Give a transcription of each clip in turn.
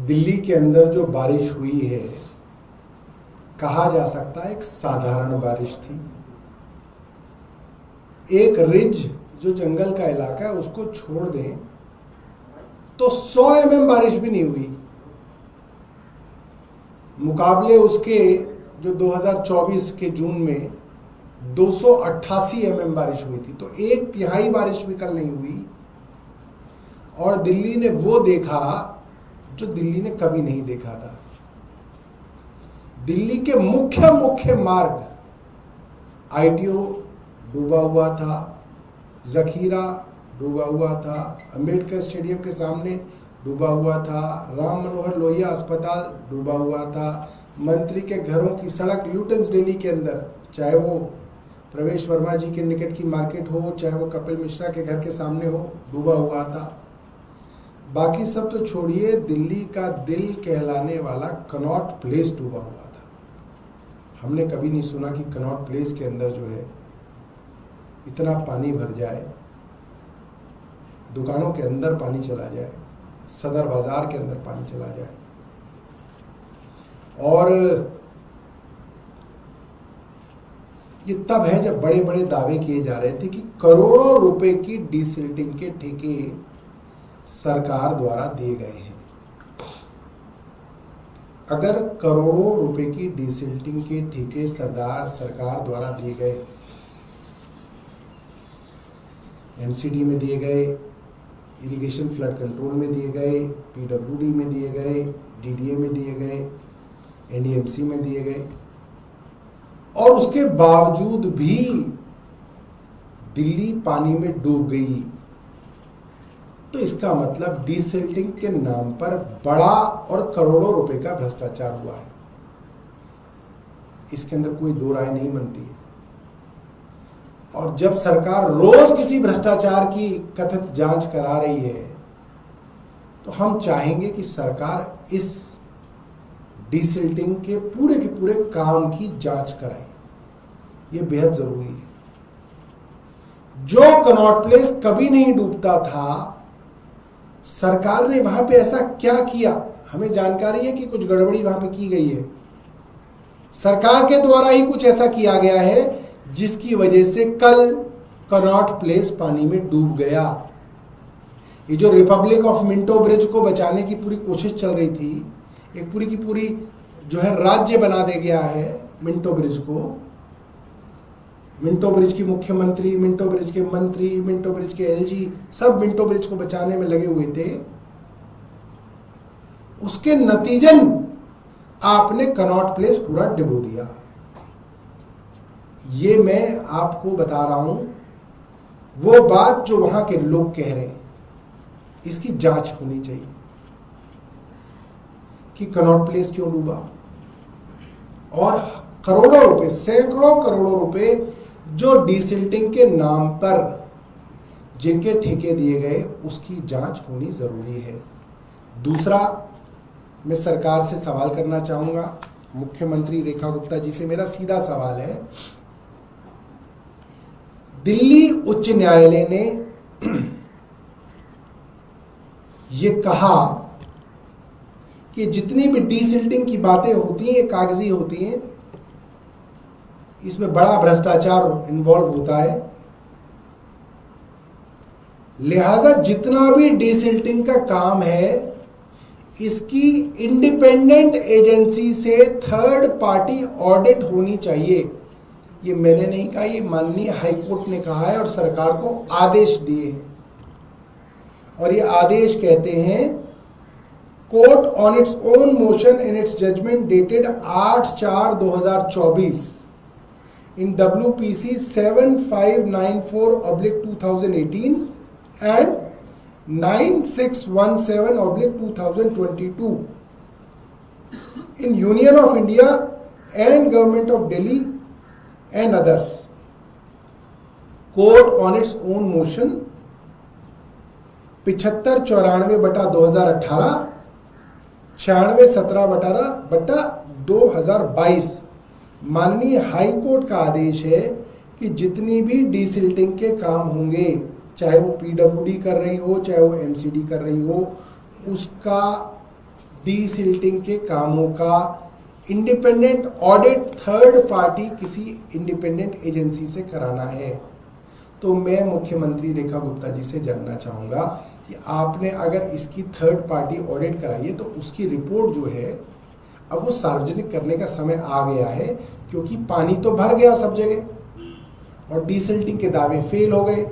दिल्ली के अंदर जो बारिश हुई है, कहा जा सकता है एक साधारण बारिश थी। एक रिज जो जंगल का इलाका है उसको छोड़ दें तो 100 mm बारिश भी नहीं हुई। मुकाबले उसके जो 2024 के जून में 288 mm बारिश हुई थी, तो 1/3 बारिश भी कल नहीं हुई। और दिल्ली ने वो देखा जो दिल्ली ने कभी नहीं देखा था। दिल्ली के मुख्य मार्ग ITO डूबा हुआ था, जखीरा डूबा हुआ था, अंबेडकर स्टेडियम के सामने डूबा हुआ था, राम मनोहर लोहिया अस्पताल डूबा हुआ था, मंत्री के घरों की सड़क ल्यूटन्स दिल्ली के अंदर, चाहे वो प्रवेश वर्मा जी के निकट की मार्केट हो, चाहे वो कपिल मिश्रा के घर के सामने हो, डूबा हुआ था। बाकी सब तो छोड़िए, दिल्ली का दिल कहलाने वाला कनॉट प्लेस डूबा हुआ था। हमने कभी नहीं सुना कि कनॉट प्लेस के अंदर जो है इतना पानी भर जाए, दुकानों के अंदर पानी चला जाए, सदर बाजार के अंदर पानी चला जाए। और ये तब है जब बड़े बड़े दावे किए जा रहे थे कि करोड़ों रुपए की डीसिल्टिंग के ठेके सरकार द्वारा दिए गए हैं। अगर करोड़ों रुपए की डीसिल्टिंग के ठेके सरकार द्वारा दिए गए, MCD में दिए गए, इरिगेशन फ्लड कंट्रोल में दिए गए, PWD में दिए गए, DDA में दिए गए, NDMC में दिए गए, और उसके बावजूद भी दिल्ली पानी में डूब गई, तो इसका मतलब डीसिल्टिंग के नाम पर बड़ा और करोड़ों रुपए का भ्रष्टाचार हुआ है। इसके अंदर कोई दो राय नहीं बनती है। और जब सरकार रोज किसी भ्रष्टाचार की कथित जांच करा रही है, तो हम चाहेंगे कि सरकार इस डीसिल्टिंग के पूरे काम की जांच कराए। यह बेहद जरूरी है। जो कनॉट प्लेस कभी नहीं डूबता था, सरकार ने वहां पे ऐसा क्या किया? हमें जानकारी है कि कुछ गड़बड़ी वहां पे की गई है। सरकार के द्वारा ही कुछ ऐसा किया गया है जिसकी वजह से कल कनॉट प्लेस पानी में डूब गया। ये जो रिपब्लिक ऑफ मिंटो ब्रिज को बचाने की पूरी कोशिश चल रही थी, एक पूरी की पूरी जो है राज्य बना दे गया है मिंटो ब्रिज को। मिंटो ब्रिज की मुख्यमंत्री, मिंटो ब्रिज के मंत्री, मिंटो ब्रिज के LG सब मिंटो ब्रिज को बचाने में लगे हुए थे। उसके नतीजन आपने कनॉट प्लेस पूरा डुबो दिया। ये मैं आपको बता रहा हूं वो बात जो वहां के लोग कह रहे हैं। इसकी जांच होनी चाहिए कि कनॉट प्लेस क्यों डूबा, और करोड़ों रुपए, सैकड़ों करोड़ों रुपए जो डीसिल्टिंग के नाम पर जिनके ठेके दिए गए, उसकी जांच होनी जरूरी है। दूसरा, मैं सरकार से सवाल करना चाहूंगा, मुख्यमंत्री रेखा गुप्ता जी से मेरा सीधा सवाल है। दिल्ली उच्च न्यायालय ने यह कहा कि जितनी भी डीसिल्टिंग की बातें होती हैं, कागजी होती हैं, इसमें बड़ा भ्रष्टाचार इन्वॉल्व होता है। लिहाजा जितना भी डीसिल्टिंग का काम है, इसकी इंडिपेंडेंट एजेंसी से थर्ड पार्टी ऑडिट होनी चाहिए। ये मैंने नहीं कहा, ये माननीय हाईकोर्ट ने कहा है और सरकार को आदेश दिए हैं। और ये आदेश कहते हैं, court on its own motion in its judgement dated 8/4/2024 in WPC 7594/2018 and 9617/2022 in Union of India and Government of Delhi and others. Court on its own motion 7594/2018, 9617/2022 माननीय हाई कोर्ट का आदेश है कि जितनी भी डीसिल्टिंग के काम होंगे, चाहे वो PWD कर रही हो, चाहे वो MCD कर रही हो, उसका डीसिल्टिंग के कामों का इंडिपेंडेंट ऑडिट थर्ड पार्टी किसी इंडिपेंडेंट एजेंसी से कराना है, तो मैं मुख्यमंत्री रेखा गुप्ता जी से जानना चाहूँगा कि आपने अगर इसकी थर्ड पार्टी ऑडिट कराई है तो उसकी रिपोर्ट जो है अब वो सार्वजनिक करने का समय आ गया है, क्योंकि पानी तो भर गया सब जगह और डीसिल्टिंग के दावे फेल हो गए।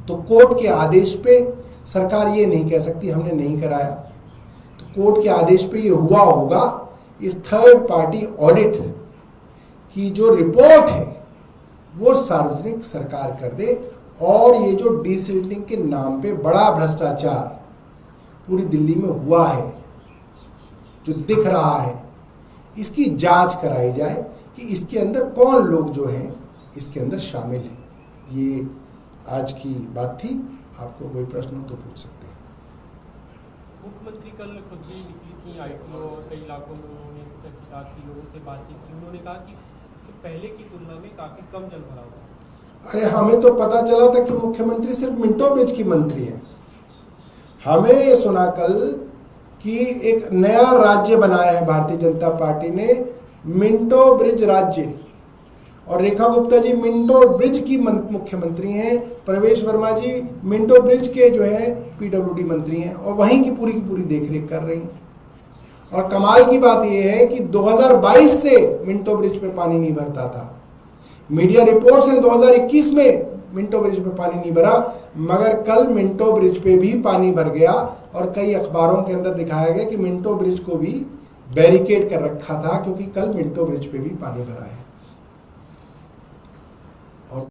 तो कोर्ट के आदेश पे सरकार ये नहीं कह सकती हमने नहीं कराया, तो कोर्ट के आदेश पे ये हुआ होगा। इस थर्ड पार्टी ऑडिट की जो रिपोर्ट है वो सार्वजनिक सरकार कर दे, और ये जो डीसिल्टिंग के नाम पे बड़ा भ्रष्टाचार पूरी दिल्ली में हुआ है, जो दिख रहा है, इसकी जांच कराई जाए कि इसके अंदर कौन लोग जो हैं इसके अंदर शामिल हैं। ये आज की बात थी। आपको कोई प्रश्न हो तो पूछ सकते हैं। मुख्यमंत्री कल खुद भी निकली थी आईटीओ और कई इलाकों में उन्होंने तहसीलदार की लोगों से बातचीत की। उन्होंने कहा कि पहले की तुलना में काफी कम जल भराव था। अरे हमें तो पता चला था कि मुख्यमंत्री सिर्फ मिंटो ब्रिज की मंत्री है। हमें ये सुना कल कि एक नया राज्य बनाया है भारतीय जनता पार्टी ने, मिंटो ब्रिज राज्य, और रेखा गुप्ता जी मिंटो ब्रिज की मुख्यमंत्री हैं, प्रवेश वर्मा जी मिंटो ब्रिज के जो है पीडब्ल्यूडी मंत्री हैं, और वहीं की पूरी देखरेख कर रही हैं। और कमाल की बात यह है कि 2022 से मिंटो ब्रिज पे पानी नहीं भरता था। मीडिया रिपोर्ट्स हैं 2021 में मिंटो ब्रिज पे पानी नहीं भरा, मगर कल मिंटो ब्रिज पे भी पानी भर गया, और कई अखबारों के अंदर दिखाया गया कि मिंटो ब्रिज को भी बैरिकेड कर रखा था, क्योंकि कल मिंटो ब्रिज पे भी पानी भरा है।